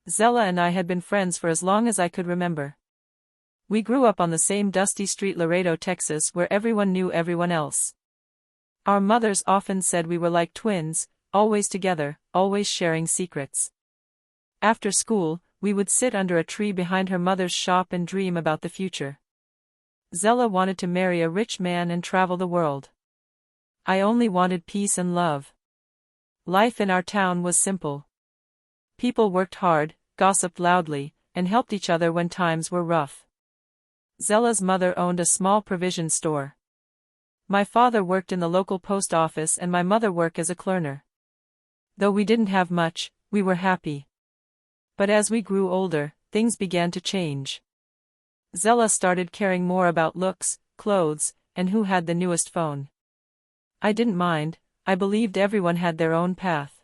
Zella and I had been friends for as long as I could remember. We grew up on the same dusty street Laredo, Texas, where everyone knew everyone else. Our mothers often said we were like twins, always together, always sharing secrets. After school, we would sit under a tree behind her mother's shop and dream about the future. Zella wanted to marry a rich man and travel the world. I only wanted peace and love. Life in our town was simple. People worked hard, gossiped loudly, and helped each other when times were rough. Zella's mother owned a small provision store. My father worked in the local post office and my mother worked as a cleaner. Though we didn't have much, we were happy. But as we grew older, things began to change. Zella started caring more about looks, clothes, and who had the newest phone. I didn't mind, I believed everyone had their own path.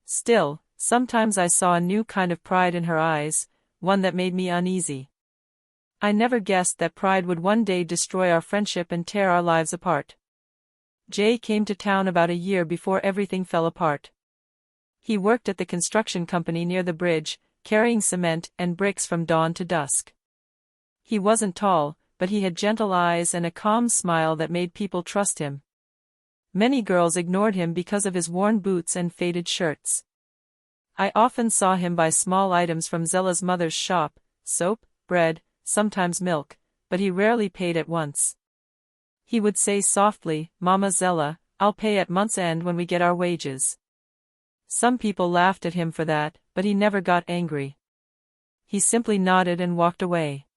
Still, sometimes I saw a new kind of pride in her eyes, one that made me uneasy. I never guessed that pride would one day destroy our friendship and tear our lives apart. Jay came to town about a year before everything fell apart. He worked at the construction company near the bridge, carrying cement and bricks from dawn to dusk. He wasn't tall, but he had gentle eyes and a calm smile that made people trust him. Many girls ignored him because of his worn boots and faded shirts. I often saw him buy small items from Zella's mother's shop, soap, bread, sometimes milk, but he rarely paid at once. He would say softly, "Mama Zella, I'll pay at month's end when we get our wages." Some people laughed at him for that, but he never got angry. He simply nodded and walked away.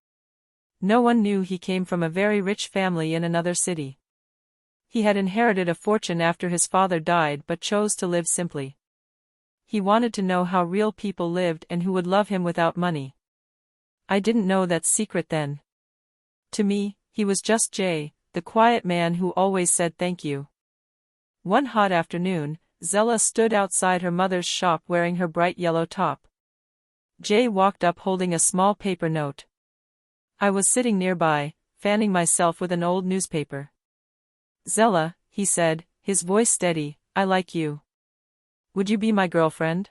No one knew he came from a very rich family in another city. He had inherited a fortune after his father died but chose to live simply. He wanted to know how real people lived and who would love him without money. I didn't know that secret then. To me, he was just Jay, the quiet man who always said thank you. One hot afternoon, Zella stood outside her mother's shop wearing her bright yellow top. Jay walked up holding a small paper note. I was sitting nearby, fanning myself with an old newspaper. "Zella," he said, his voice steady, "I like you. Would you be my girlfriend?"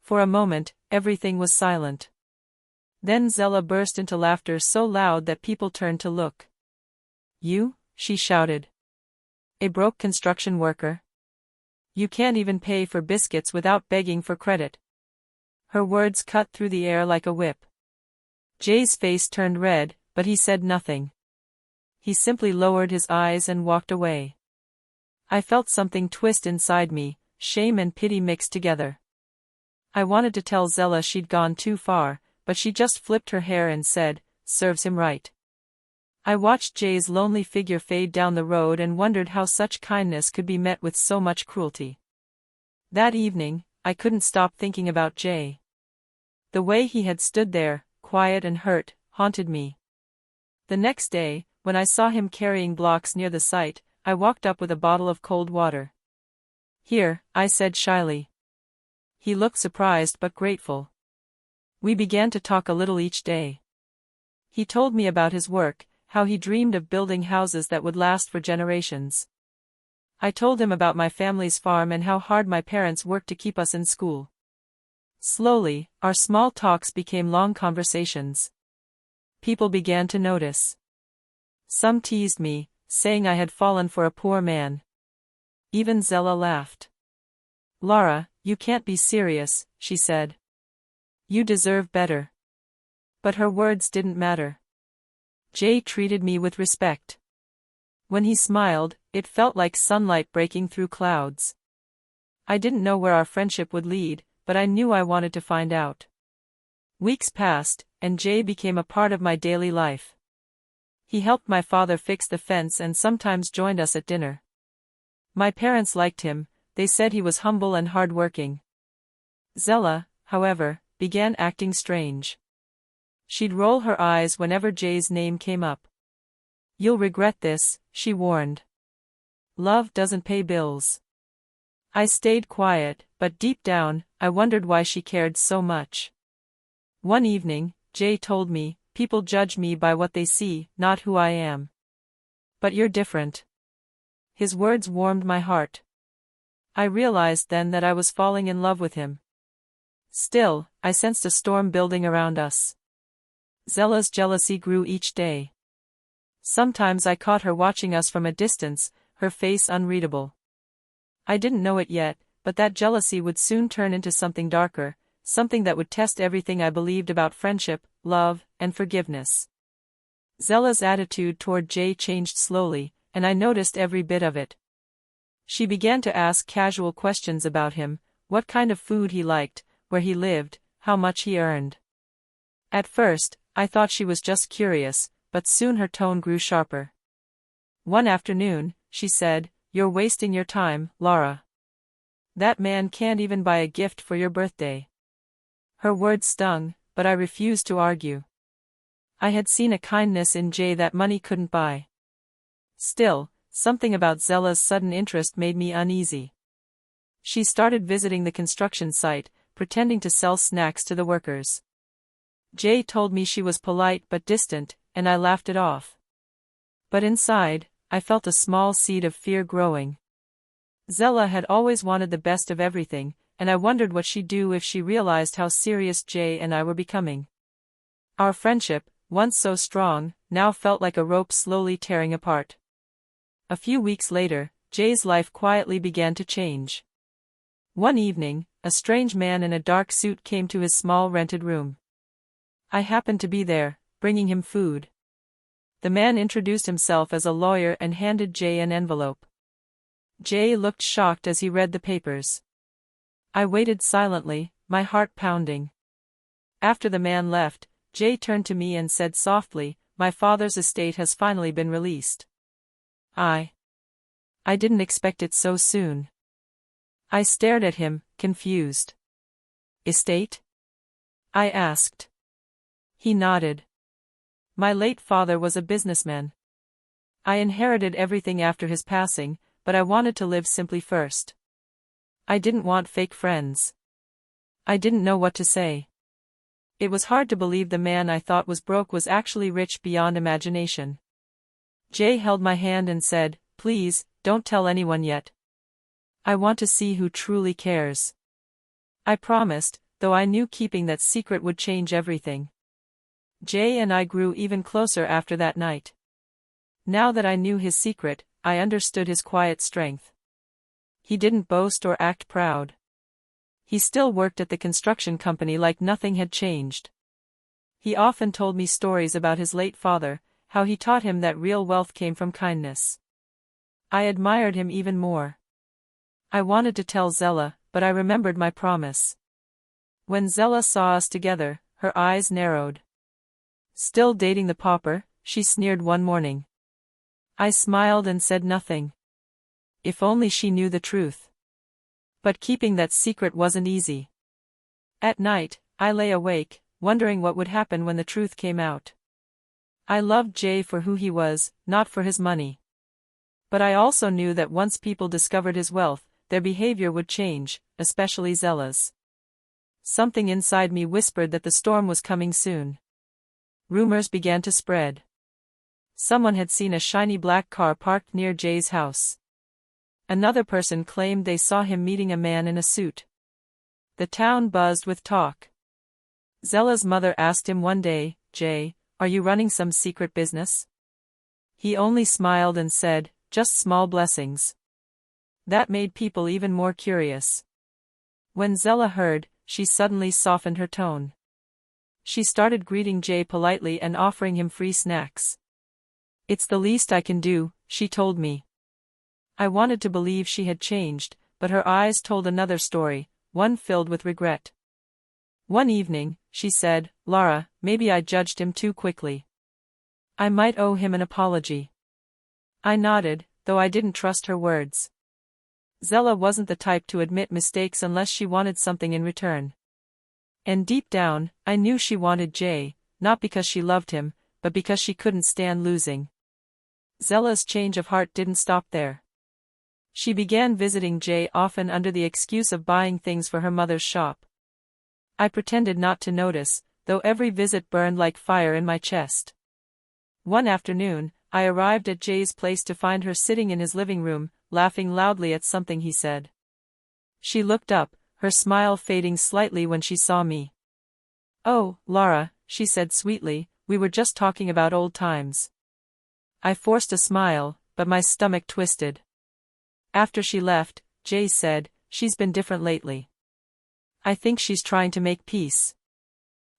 For a moment, everything was silent. Then Zella burst into laughter so loud that people turned to look. "You?" she shouted. "A broke construction worker? You can't even pay for biscuits without begging for credit." Her words cut through the air like a whip. Jay's face turned red, but he said nothing. He simply lowered his eyes and walked away. I felt something twist inside me, shame and pity mixed together. I wanted to tell Zella she'd gone too far, but she just flipped her hair and said, "Serves him right." I watched Jay's lonely figure fade down the road and wondered how such kindness could be met with so much cruelty. That evening, I couldn't stop thinking about Jay. The way he had stood there, quiet and hurt, haunted me. The next day, when I saw him carrying blocks near the site, I walked up with a bottle of cold water. "Here," I said shyly. He looked surprised but grateful. We began to talk a little each day. He told me about his work, how he dreamed of building houses that would last for generations. I told him about my family's farm and how hard my parents worked to keep us in school. Slowly, our small talks became long conversations. People began to notice. Some teased me, saying I had fallen for a poor man. Even Zella laughed. "Laura, you can't be serious," she said. "You deserve better." But her words didn't matter. Jay treated me with respect. When he smiled, it felt like sunlight breaking through clouds. I didn't know where our friendship would lead, but I knew I wanted to find out. Weeks passed, and Jay became a part of my daily life. He helped my father fix the fence and sometimes joined us at dinner. My parents liked him, they said he was humble and hard-working. Zella, however, began acting strange. She'd roll her eyes whenever Jay's name came up. "You'll regret this," she warned. "Love doesn't pay bills." I stayed quiet, but deep down, I wondered why she cared so much. One evening, Jay told me, "People judge me by what they see, not who I am. But you're different." His words warmed my heart. I realized then that I was falling in love with him. Still, I sensed a storm building around us. Zella's jealousy grew each day. Sometimes I caught her watching us from a distance, her face unreadable. I didn't know it yet, but that jealousy would soon turn into something darker, something that would test everything I believed about friendship, love, and forgiveness. Zella's attitude toward Jay changed slowly, and I noticed every bit of it. She began to ask casual questions about him, what kind of food he liked, where he lived, how much he earned. At first, I thought she was just curious, but soon her tone grew sharper. One afternoon, she said, "You're wasting your time, Laura. That man can't even buy a gift for your birthday." Her words stung, but I refused to argue. I had seen a kindness in Jay that money couldn't buy. Still, something about Zella's sudden interest made me uneasy. She started visiting the construction site, pretending to sell snacks to the workers. Jay told me she was polite but distant, and I laughed it off. But inside, I felt a small seed of fear growing. Zella had always wanted the best of everything, and I wondered what she'd do if she realized how serious Jay and I were becoming. Our friendship, once so strong, now felt like a rope slowly tearing apart. A few weeks later, Jay's life quietly began to change. One evening, a strange man in a dark suit came to his small rented room. I happened to be there, bringing him food. The man introduced himself as a lawyer and handed Jay an envelope. Jay looked shocked as he read the papers. I waited silently, my heart pounding. After the man left, Jay turned to me and said softly, "My father's estate has finally been released." I didn't expect it so soon. I stared at him, confused. "Estate?" I asked. He nodded. "My late father was a businessman. I inherited everything after his passing, but I wanted to live simply first. I didn't want fake friends." I didn't know what to say. It was hard to believe the man I thought was broke was actually rich beyond imagination. Jay held my hand and said, "Please, don't tell anyone yet. I want to see who truly cares." I promised, though I knew keeping that secret would change everything. Jay and I grew even closer after that night. Now that I knew his secret, I understood his quiet strength. He didn't boast or act proud. He still worked at the construction company like nothing had changed. He often told me stories about his late father, how he taught him that real wealth came from kindness. I admired him even more. I wanted to tell Zella, but I remembered my promise. When Zella saw us together, her eyes narrowed. "Still dating the pauper?" she sneered one morning. I smiled and said nothing. If only she knew the truth. But keeping that secret wasn't easy. At night, I lay awake, wondering what would happen when the truth came out. I loved Jay for who he was, not for his money. But I also knew that once people discovered his wealth, their behavior would change, especially Zella's. Something inside me whispered that the storm was coming soon. Rumors began to spread. Someone had seen a shiny black car parked near Jay's house. Another person claimed they saw him meeting a man in a suit. The town buzzed with talk. Zella's mother asked him one day, "Jay, are you running some secret business?" He only smiled and said, "Just small blessings." That made people even more curious. When Zella heard, she suddenly softened her tone. She started greeting Jay politely and offering him free snacks. "It's the least I can do," she told me. I wanted to believe she had changed, but her eyes told another story, one filled with regret. One evening, she said, "Laura, maybe I judged him too quickly. I might owe him an apology." I nodded, though I didn't trust her words. Zella wasn't the type to admit mistakes unless she wanted something in return. And deep down, I knew she wanted Jay, not because she loved him, but because she couldn't stand losing. Zella's change of heart didn't stop there. She began visiting Jay often under the excuse of buying things for her mother's shop. I pretended not to notice, though every visit burned like fire in my chest. One afternoon, I arrived at Jay's place to find her sitting in his living room, laughing loudly at something he said. She looked up, her smile fading slightly when she saw me. "Oh, Laura," she said sweetly, "we were just talking about old times." I forced a smile, but my stomach twisted. After she left, Jay said, "She's been different lately. I think she's trying to make peace."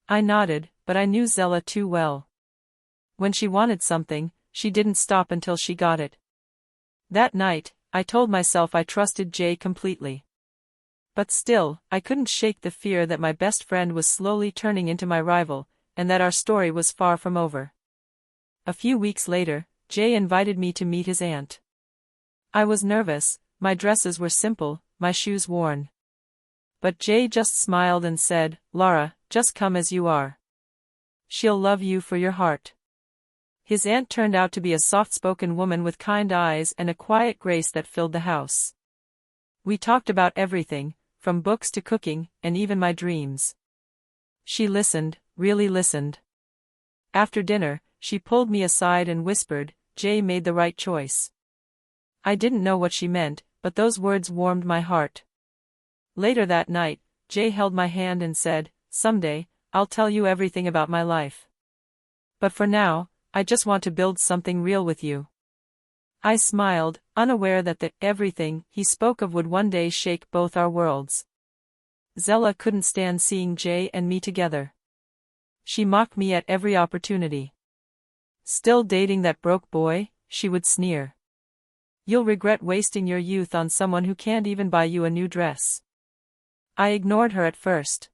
I nodded, but I knew Zella too well. When she wanted something, she didn't stop until she got it. That night, I told myself I trusted Jay completely. But still, I couldn't shake the fear that my best friend was slowly turning into my rival, and that our story was far from over. A few weeks later, Jay invited me to meet his aunt. I was nervous, my dresses were simple, my shoes worn. But Jay just smiled and said, "Laura, just come as you are. She'll love you for your heart." His aunt turned out to be a soft-spoken woman with kind eyes and a quiet grace that filled the house. We talked about everything, from books to cooking, and even my dreams. She listened, really listened. After dinner, she pulled me aside and whispered, "Jay made the right choice." I didn't know what she meant, but those words warmed my heart. Later that night, Jay held my hand and said, "Someday, I'll tell you everything about my life. But for now, I just want to build something real with you." I smiled, unaware that the everything he spoke of would one day shake both our worlds. Zella couldn't stand seeing Jay and me together. She mocked me at every opportunity. "Still dating that broke boy?" she would sneer. "You'll regret wasting your youth on someone who can't even buy you a new dress." I ignored her at first.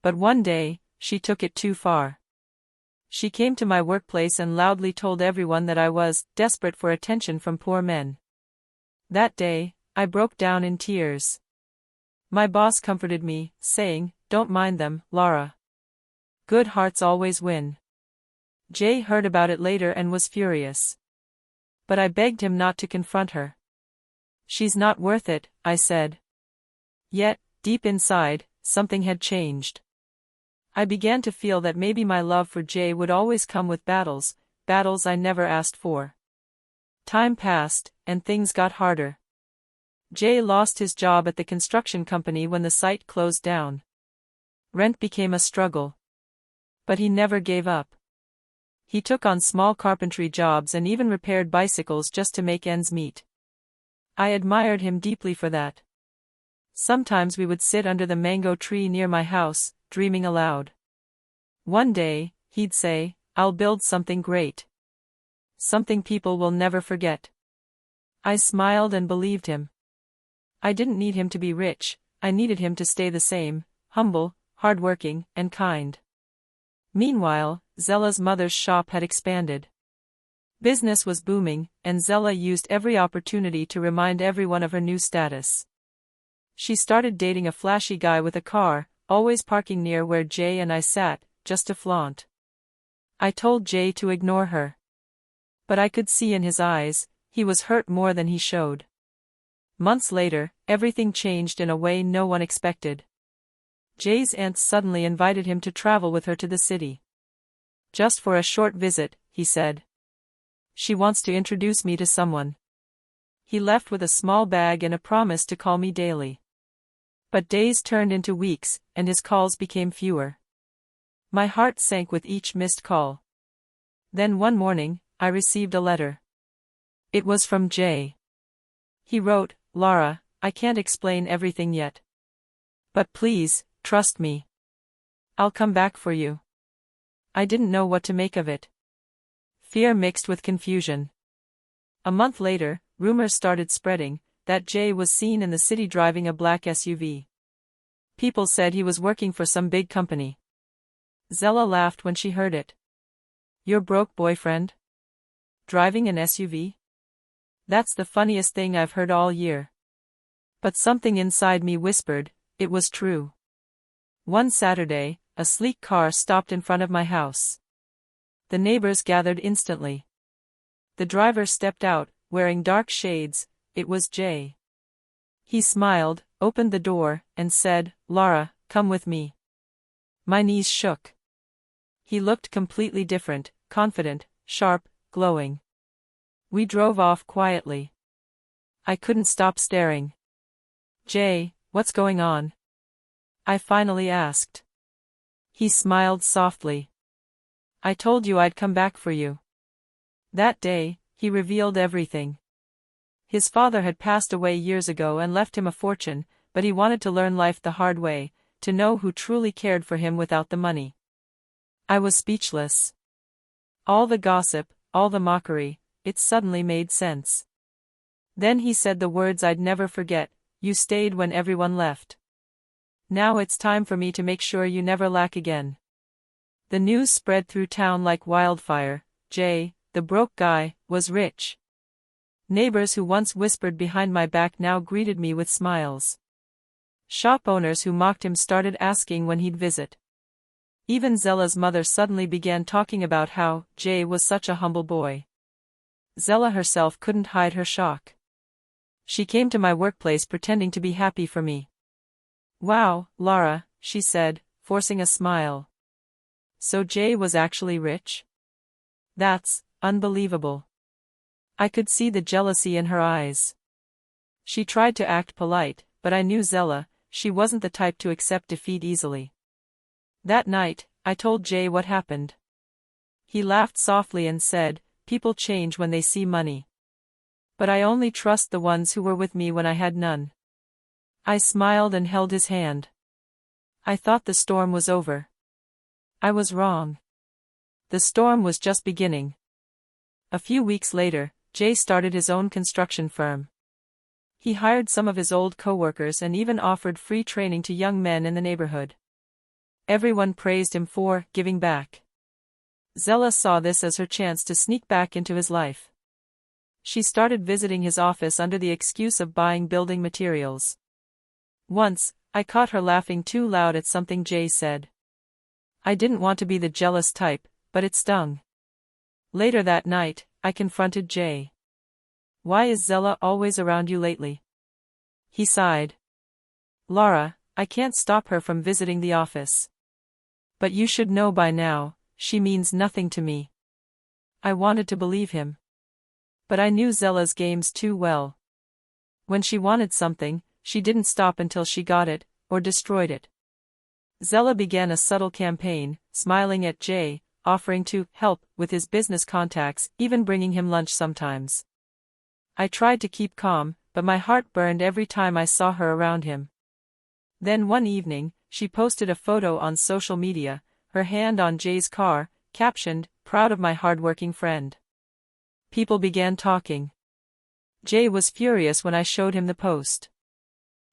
But one day, she took it too far. She came to my workplace and loudly told everyone that I was desperate for attention from poor men. That day, I broke down in tears. My boss comforted me, saying, "Don't mind them, Laura. Good hearts always win." Jay heard about it later and was furious. But I begged him not to confront her. "She's not worth it," I said. Yet, deep inside, something had changed. I began to feel that maybe my love for Jay would always come with battles I never asked for. Time passed, and things got harder. Jay lost his job at the construction company when the site closed down. Rent became a struggle. But he never gave up. He took on small carpentry jobs and even repaired bicycles just to make ends meet. I admired him deeply for that. Sometimes we would sit under the mango tree near my house, dreaming aloud. One day, he'd say, "I'll build something great. Something people will never forget." I smiled and believed him. I didn't need him to be rich, I needed him to stay the same, humble, hardworking, and kind. Meanwhile, Zella's mother's shop had expanded. Business was booming, and Zella used every opportunity to remind everyone of her new status. She started dating a flashy guy with a car, always parking near where Jay and I sat, just to flaunt. I told Jay to ignore her. But I could see in his eyes, he was hurt more than he showed. Months later, everything changed in a way no one expected. Jay's aunt suddenly invited him to travel with her to the city. "Just for a short visit," he said. "She wants to introduce me to someone." He left with a small bag and a promise to call me daily. But days turned into weeks, and his calls became fewer. My heart sank with each missed call. Then one morning, I received a letter. It was from Jay. He wrote, "Laura, I can't explain everything yet. But please, trust me. I'll come back for you." I didn't know what to make of it. Fear mixed with confusion. A month later, rumors started spreading that Jay was seen in the city driving a black SUV. People said he was working for some big company. Zella laughed when she heard it. "Your broke boyfriend? Driving an SUV? That's the funniest thing I've heard all year." But something inside me whispered, it was true. One Saturday, a sleek car stopped in front of my house. The neighbors gathered instantly. The driver stepped out, wearing dark shades. It was Jay. He smiled, opened the door, and said, "Laura, come with me." My knees shook. He looked completely different, confident, sharp, glowing. We drove off quietly. I couldn't stop staring. "Jay, what's going on?" I finally asked. He smiled softly. I told you I'd come back for you. That day, he revealed everything. His father had passed away years ago and left him a fortune, but he wanted to learn life the hard way, to know who truly cared for him without the money. I was speechless. All the gossip, all the mockery, it suddenly made sense. Then he said the words I'd never forget, "You stayed when everyone left. Now it's time for me to make sure you never lack again." The news spread through town like wildfire. Jay, the broke guy, was rich. Neighbors who once whispered behind my back now greeted me with smiles. Shop owners who mocked him started asking when he'd visit. Even Zella's mother suddenly began talking about how Jay was such a humble boy. Zella herself couldn't hide her shock. She came to my workplace pretending to be happy for me. "Wow, Laura," she said, forcing a smile. "So Jay was actually rich? That's unbelievable." I could see the jealousy in her eyes. She tried to act polite, but I knew Zella, she wasn't the type to accept defeat easily. That night, I told Jay what happened. He laughed softly and said, "People change when they see money. But I only trust the ones who were with me when I had none." I smiled and held his hand. I thought the storm was over. I was wrong. The storm was just beginning. A few weeks later, Jay started his own construction firm. He hired some of his old co-workers and even offered free training to young men in the neighborhood. Everyone praised him for giving back. Zella saw this as her chance to sneak back into his life. She started visiting his office under the excuse of buying building materials. Once, I caught her laughing too loud at something Jay said. I didn't want to be the jealous type, but it stung. Later that night, I confronted Jay. "Why is Zella always around you lately?" He sighed. "Laura, I can't stop her from visiting the office. But you should know by now, she means nothing to me." I wanted to believe him. But I knew Zella's games too well. When she wanted something, she didn't stop until she got it, or destroyed it. Zella began a subtle campaign, smiling at Jay, offering to help with his business contacts, even bringing him lunch sometimes. I tried to keep calm, but my heart burned every time I saw her around him. Then one evening, she posted a photo on social media, her hand on Jay's car, captioned, "Proud of my hardworking friend." People began talking. Jay was furious when I showed him the post.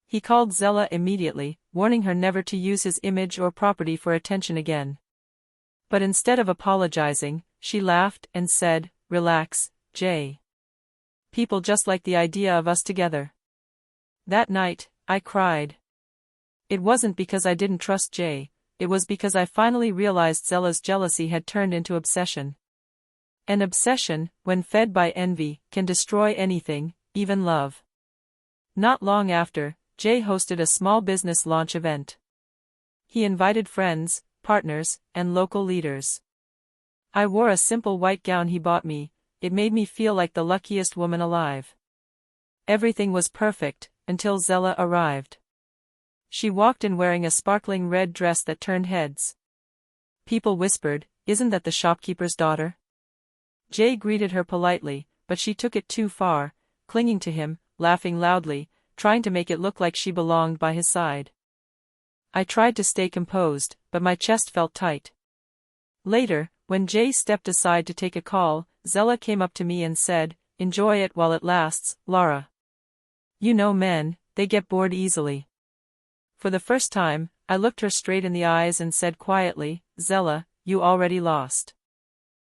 He called Zella immediately, warning her never to use his image or property for attention again. But instead of apologizing, she laughed and said, "Relax, Jay. People just like the idea of us together." That night, I cried. It wasn't because I didn't trust Jay, it was because I finally realized Zella's jealousy had turned into obsession. An obsession, when fed by envy, can destroy anything, even love. Not long after, Jay hosted a small business launch event. He invited friends, partners, and local leaders. I wore a simple white gown he bought me. It made me feel like the luckiest woman alive. Everything was perfect, until Zella arrived. She walked in wearing a sparkling red dress that turned heads. People whispered, "Isn't that the shopkeeper's daughter?" Jay greeted her politely, but she took it too far, clinging to him, laughing loudly, trying to make it look like she belonged by his side. I tried to stay composed, but my chest felt tight. Later, when Jay stepped aside to take a call, Zella came up to me and said, "Enjoy it while it lasts, Laura. You know men, they get bored easily." For the first time, I looked her straight in the eyes and said quietly, "Zella, you already lost.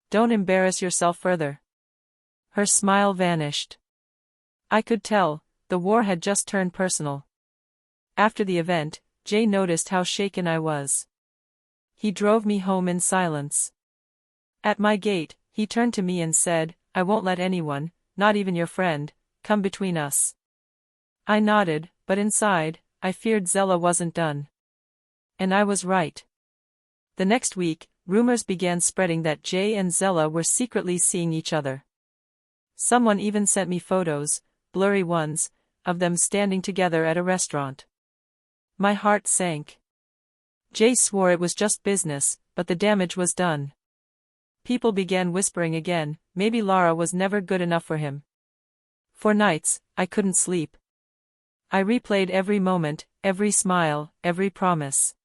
Don't embarrass yourself further." Her smile vanished. I could tell, the war had just turned personal. After the event, Jay noticed how shaken I was. He drove me home in silence. At my gate, he turned to me and said, "I won't let anyone, not even your friend, come between us." I nodded, but inside, I feared Zella wasn't done. And I was right. The next week, rumors began spreading that Jay and Zella were secretly seeing each other. Someone even sent me photos, blurry ones, of them standing together at a restaurant. My heart sank. Jay swore it was just business, but the damage was done. People began whispering again, maybe Lara was never good enough for him. For nights, I couldn't sleep. I replayed every moment, every smile, every promise.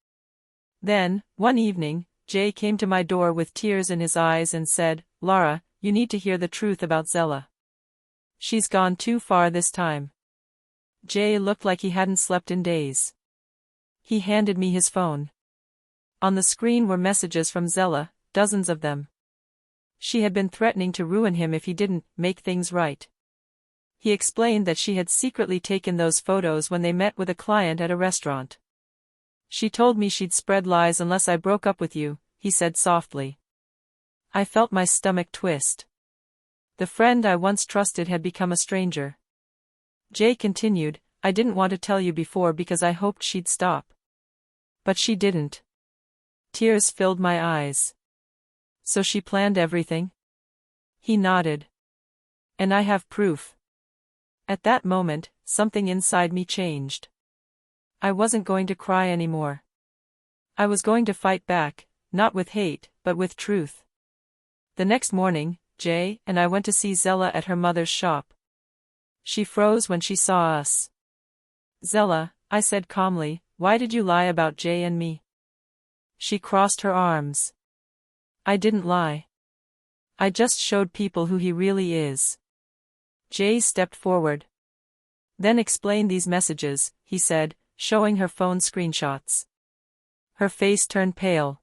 Then, one evening, Jay came to my door with tears in his eyes and said, "Lara, you need to hear the truth about Zella. She's gone too far this time." Jay looked like he hadn't slept in days. He handed me his phone. On the screen were messages from Zella, dozens of them. She had been threatening to ruin him if he didn't make things right. He explained that she had secretly taken those photos when they met with a client at a restaurant. "She told me she'd spread lies unless I broke up with you," he said softly. I felt my stomach twist. The friend I once trusted had become a stranger. Jay continued, "I didn't want to tell you before because I hoped she'd stop. But she didn't." Tears filled my eyes. "So she planned everything?" He nodded. "And I have proof." At that moment, something inside me changed. I wasn't going to cry anymore. I was going to fight back, not with hate, but with truth. The next morning, Jay and I went to see Zella at her mother's shop. She froze when she saw us. "Zella," I said calmly, "why did you lie about Jay and me?" She crossed her arms. "I didn't lie. I just showed people who he really is." Jay stepped forward. "Then explain these messages," he said, showing her phone screenshots. Her face turned pale.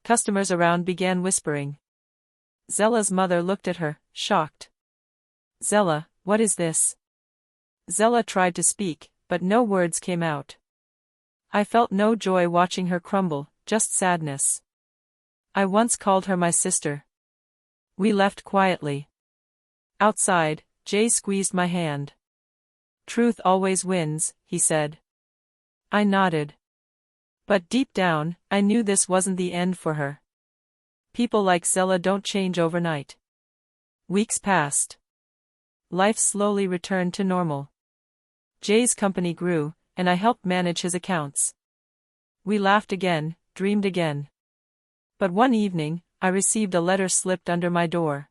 Customers around began whispering. Zella's mother looked at her, shocked. "Zella, what is this?" Zella tried to speak, but no words came out. I felt no joy watching her crumble, just sadness. I once called her my sister. We left quietly. Outside, Jay squeezed my hand. "Truth always wins," he said. I nodded. But deep down, I knew this wasn't the end for her. People like Zella don't change overnight. Weeks passed. Life slowly returned to normal. Jay's company grew, and I helped manage his accounts. We laughed again, dreamed again. But one evening, I received a letter slipped under my door.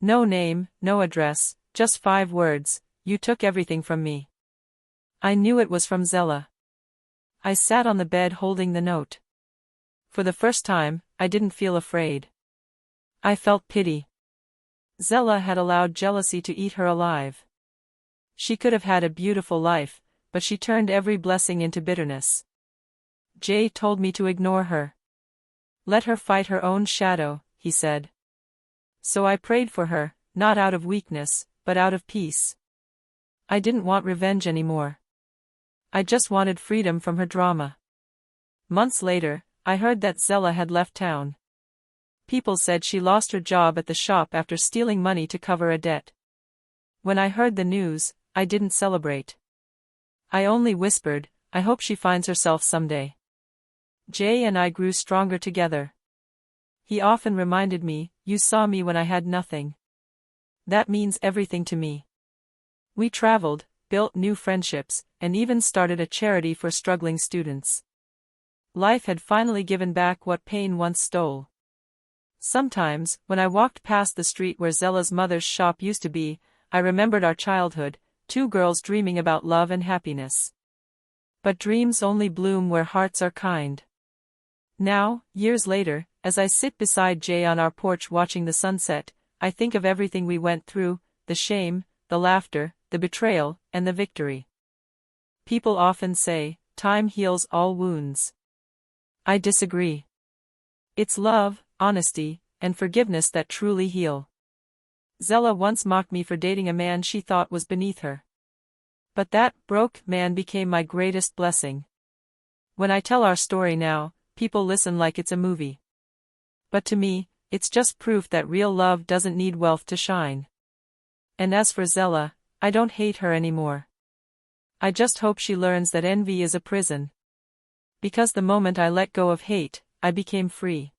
No name, no address, just 5 words, "You took everything from me." I knew it was from Zella. I sat on the bed holding the note. For the first time, I didn't feel afraid. I felt pity. Zella had allowed jealousy to eat her alive. She could have had a beautiful life, but she turned every blessing into bitterness. Jay told me to ignore her. "Let her fight her own shadow," he said. So I prayed for her, not out of weakness, but out of peace. I didn't want revenge anymore. I just wanted freedom from her drama. Months later, I heard that Zella had left town. People said she lost her job at the shop after stealing money to cover a debt. When I heard the news, I didn't celebrate. I only whispered, "I hope she finds herself someday." Jay and I grew stronger together. He often reminded me, "You saw me when I had nothing." That means everything to me. We traveled, built new friendships, and even started a charity for struggling students. Life had finally given back what pain once stole. Sometimes, when I walked past the street where Zella's mother's shop used to be, I remembered our childhood, 2 girls dreaming about love and happiness. But dreams only bloom where hearts are kind. Now, years later, as I sit beside Jay on our porch watching the sunset, I think of everything we went through, the shame, the laughter, the betrayal, and the victory. People often say, time heals all wounds. I disagree. It's love, honesty, and forgiveness that truly heal. Zella once mocked me for dating a man she thought was beneath her. But that broke man became my greatest blessing. When I tell our story now, people listen like it's a movie. But to me, it's just proof that real love doesn't need wealth to shine. And as for Zella, I don't hate her anymore. I just hope she learns that envy is a prison. Because the moment I let go of hate, I became free.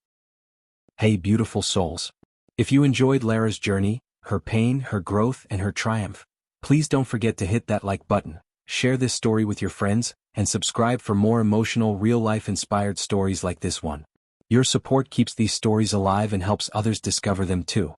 Hey beautiful souls. If you enjoyed Lara's journey, her pain, her growth, and her triumph, please don't forget to hit that like button. share this story with your friends, and subscribe for more emotional real-life inspired stories like this one. Your support keeps these stories alive and helps others discover them too.